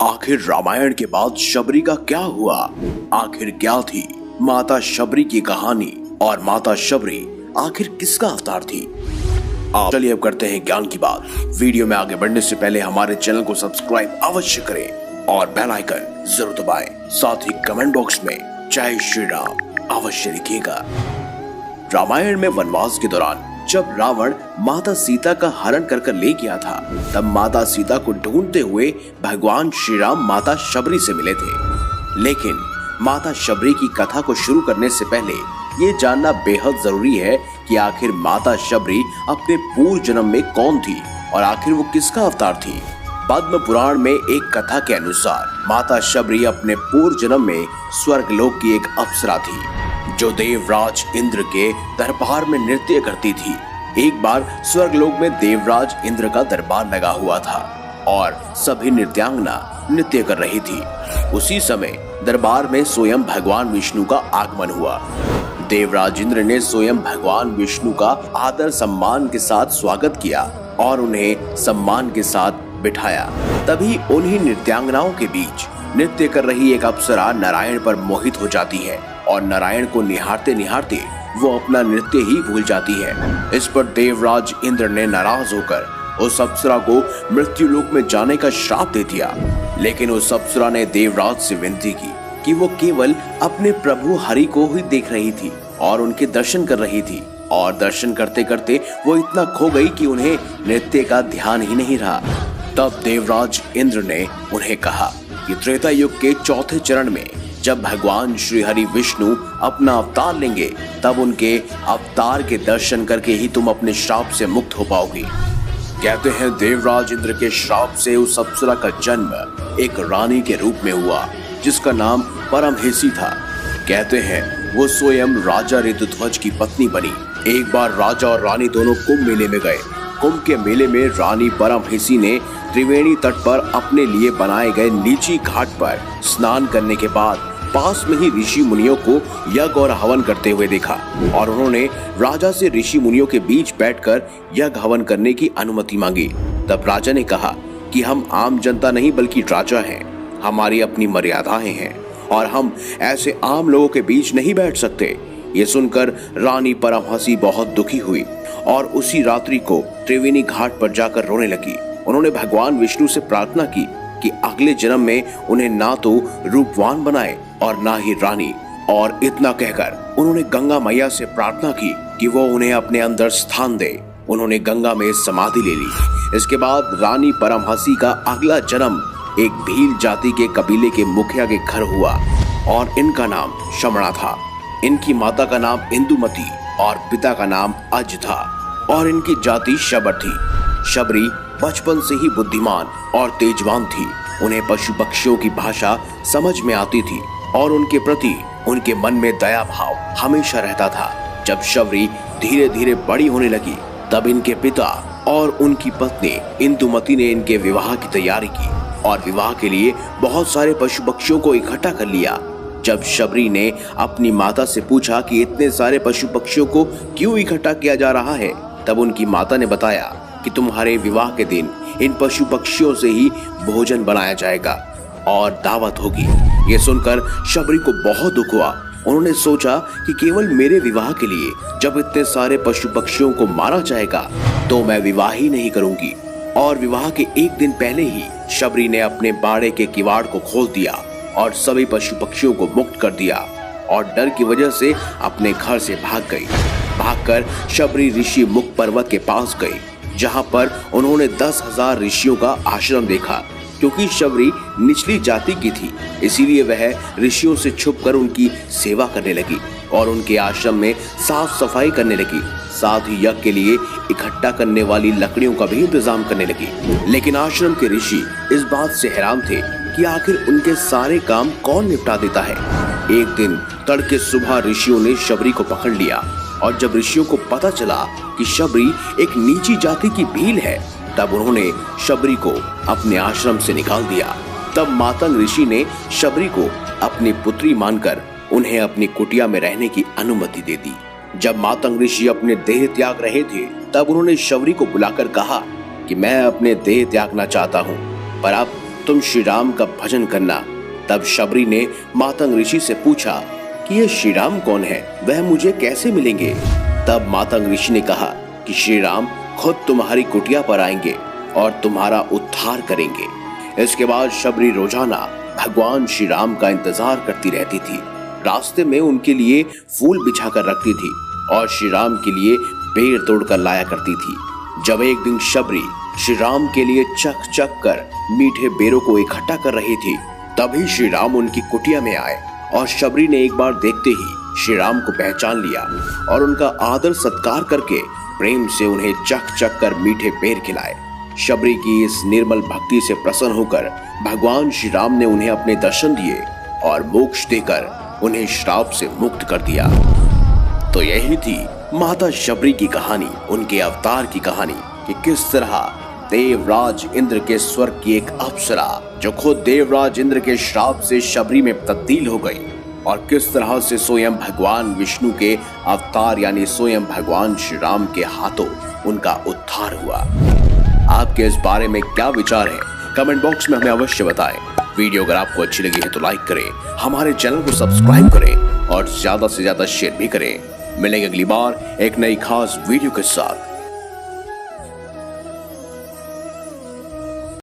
आखिर रामायण के बाद शबरी का क्या हुआ? आखिर क्या थी माता शबरी की कहानी और माता शबरी आखिर किसका अवतार थी? चलिए अब करते हैं ज्ञान की बात। वीडियो में आगे बढ़ने से पहले हमारे चैनल को सब्सक्राइब अवश्य करें और बेल आइकन जरूर दबाएं। साथ ही कमेंट बॉक्स में जय श्री राम अवश्य लिखिएगा। रामायण में वनवास के दौरान जब रावण माता सीता का हरण कर ले गया था, तब माता सीता को ढूंढते हुए भगवान श्री राम माता शबरी से मिले थे। लेकिन माता शबरी की कथा को शुरू करने से पहले ये जानना बेहद जरूरी है कि आखिर माता शबरी अपने पूर्व जन्म में कौन थी और आखिर वो किसका अवतार थी। पद्म पुराण में एक कथा के अनुसार माता शबरी अपने पूर्व जन्म में स्वर्गलोक की एक अप्सरा थी, जो देवराज इंद्र के दरबार में नृत्य करती थी। एक बार स्वर्गलोक में देवराज इंद्र का दरबार लगा हुआ था और सभी नृत्यांगना नृत्य कर रही थी। उसी समय दरबार में स्वयं भगवान विष्णु का आगमन हुआ। देवराज इंद्र ने स्वयं भगवान विष्णु का आदर सम्मान के साथ स्वागत किया और उन्हें सम्मान के साथ बिठाया। तभी उन्हीं नृत्यांगनाओं के बीच नृत्य कर रही एक अप्सरा नारायण पर मोहित हो जाती है और नारायण को निहारते निहारते वो अपना नृत्य ही भूल जाती है। इस पर देवराज इंद्र ने नाराज होकर उस अप्सरा को मृत्युलोक में जाने का श्राप दे दिया। लेकिन उस अप्सरा ने देवराज से विनती की कि वो केवल अपने प्रभु हरि को ही देख रही थी और उनके दर्शन कर रही थी, और दर्शन करते करते वो इतना खो गई कि उन्हें नृत्य का ध्यान ही नहीं रहा। तब देवराज इंद्र ने उन्हें कहा कि त्रेता युग के चौथे चरण में जब भगवान श्री हरि विष्णु अपना अवतार लेंगे, तब उनके अवतार के दर्शन करके ही तुम अपने श्राप से मुक्त हो पाओगी। कहते हैं देवराज इंद्र के श्राप से उस अप्सरा का जन्म एक रानी के रूप में हुआ, जिसका नाम परमहेसी था। कहते हैं वो स्वयं राजा ऋतुध्वज की पत्नी बनी। एक बार राजा और रानी दोनों कुंभ मेले में गए। कुंभ के मेले में रानी परमहेसी ने त्रिवेणी तट पर अपने लिए बनाए गए नीची घाट पर स्नान करने के बाद पास में ही ऋषि मुनियों को यज्ञ और हवन करते हुए देखा, और उन्होंने राजा से ऋषि मुनियों के बीच बैठकर यज्ञ हवन करने की अनुमति मांगी। तब राजा ने कहा कि हम आम जनता नहीं बल्कि राजा हैं, हमारी अपनी मर्यादाएं हैं और हम ऐसे आम लोगों के बीच नहीं बैठ सकते। ये सुनकर रानी परमहंसी बहुत दुखी हुई और उसी रात्रि को त्रिवेणी घाट पर जाकर रोने लगी। उन्होंने भगवान विष्णु से प्रार्थना की कि अगले जन्म में उन्हें ना तो रूपवान बनाए और ना ही रानी, और इतना कहकर उन्होंने गंगा मैया से प्रार्थना की कि वो उन्हें अपने अंदर स्थान दे। उन्होंने गंगा में समाधि ले ली। इसके बाद रानी परमहंसी का अगला जन्म एक भील जाति के कबीले के मुखिया के घर हुआ और इनका नाम शमणा था। इनकी माता का नाम इंदुमती और पिता का नाम अज था और इनकी जाति शबर थी। शबरी बचपन से ही बुद्धिमान और तेजवान थी। उन्हें पशु पक्षियों की भाषा समझ में आती थी और उनके प्रति उनके मन में दया भाव हमेशा रहता था। जब शबरी धीरे धीरे बड़ी होने लगी, तब इनके पिता और उनकी पत्नी इंदुमती ने इनके विवाह की तैयारी की और विवाह के लिए बहुत सारे पशु पक्षियों को इकट्ठा कर लिया। जब शबरी ने अपनी माता से पूछा कि इतने सारे पशु पक्षियों को क्यों इकट्ठा किया जा रहा है, तब उनकी माता ने बताया कि तुम्हारे विवाह के दिन इन पशु पक्षियों से ही भोजन बनाया जाएगा और दावत होगी। ये सुनकर शबरी को बहुत दुख हुआ। उन्होंने सोचा कि केवल मेरे विवाह के लिए जब इतने सारे पशु पक्षियों को मारा जाएगा, तो मैं विवाह ही नहीं करूंगी। और विवाह के एक दिन पहले ही शबरी ने अपने बाड़े के किवाड़ को खोल दिया और सभी पशु पक्षियों को मुक्त कर दिया और डर की वजह से अपने घर से भाग गई। भागकर शबरी ऋषि मुख पर्वत के पास गई, जहां पर उन्होंने 10,000 ऋषियों का आश्रम देखा। क्योंकि शबरी निचली जाति की थी, इसीलिए वह ऋषियों से छुपकर उनकी सेवा करने लगी और उनके आश्रम में साफ सफाई करने लगी। साथ ही यज्ञ के लिए इकट्ठा करने वाली लकड़ियों का भी इंतजाम करने लगी। लेकिन आश्रम के ऋषि इस बात से हैरान थे कि आखिर उनके सारे काम कौन निपटा देता है। एक दिन तड़के सुबह ऋषियों ने शबरी को पकड़ लिया और जब ऋषियों को पता चला कि शबरी एक नीची जाति की भील है, तब उन्होंने शबरी को अपने आश्रम से निकाल दिया। तब मातंग ऋषि ने शबरी को अपनी पुत्री मानकर उन्हें अपनी कुटिया में रहने की अनुमति दे दी। जब मातंग ऋषि अपने देह त्याग रहे थे, तब उन्होंने शबरी को बुलाकर कहा कि मैं अपने देह त्यागना चाहता हूँ, पर अब तुम श्री राम का भजन करना। तब शबरी ने मातंग ऋषि से पूछा कि ये श्री राम कौन है, वह मुझे कैसे मिलेंगे। तब मातंग ऋषि ने कहा कि श्री राम खुद तुम्हारी कुटिया पर आएंगे और तुम्हारा उद्धार करेंगे। इसके बाद शबरी रोजाना भगवान श्री राम का इंतजार करती रहती थी। रास्ते में उनके लिए फूल बिछाकर रखती थी और श्री राम के लिए पेड़ तोड़कर लाया करती थी। जब एक दिन शबरी श्री राम के लिए चक चक कर मीठे बेरों को इकट्ठा कर रही थी, तभी श्री राम उनकी कुटिया में आए और शबरी ने एक बार देखते ही श्री राम को पहचान लिया और उनका आदर सत्कार करके प्रेम से उन्हें चक चक कर मीठे बेर खिलाए। शबरी की इस निर्मल भक्ति से प्रसन्न होकर भगवान श्री राम ने उन्हें अपने दर्शन दिए और मोक्ष देकर उन्हें श्राप से मुक्त कर दिया। तो यही थी माता शबरी की कहानी, उनके अवतार की कहानी कि किस तरह देवराज इंद्र के स्वर्ग की एक अप्सरा जो खुद देवराज इंद्र के श्राप से शबरी में तब्दील हो गई और किस तरह से स्वयं भगवान विष्णु के अवतार यानी स्वयं भगवान श्री राम के हाथों उनका उद्धार हुआ। आपके इस बारे में क्या विचार है, कमेंट बॉक्स में हमें अवश्य बताएं। वीडियो अगर आपको अच्छी लगी है तो लाइक करें, हमारे चैनल को सब्सक्राइब करें और ज्यादा से ज्यादा शेयर भी करें। मिलेंगे अगली बार एक नई खास वीडियो के साथ।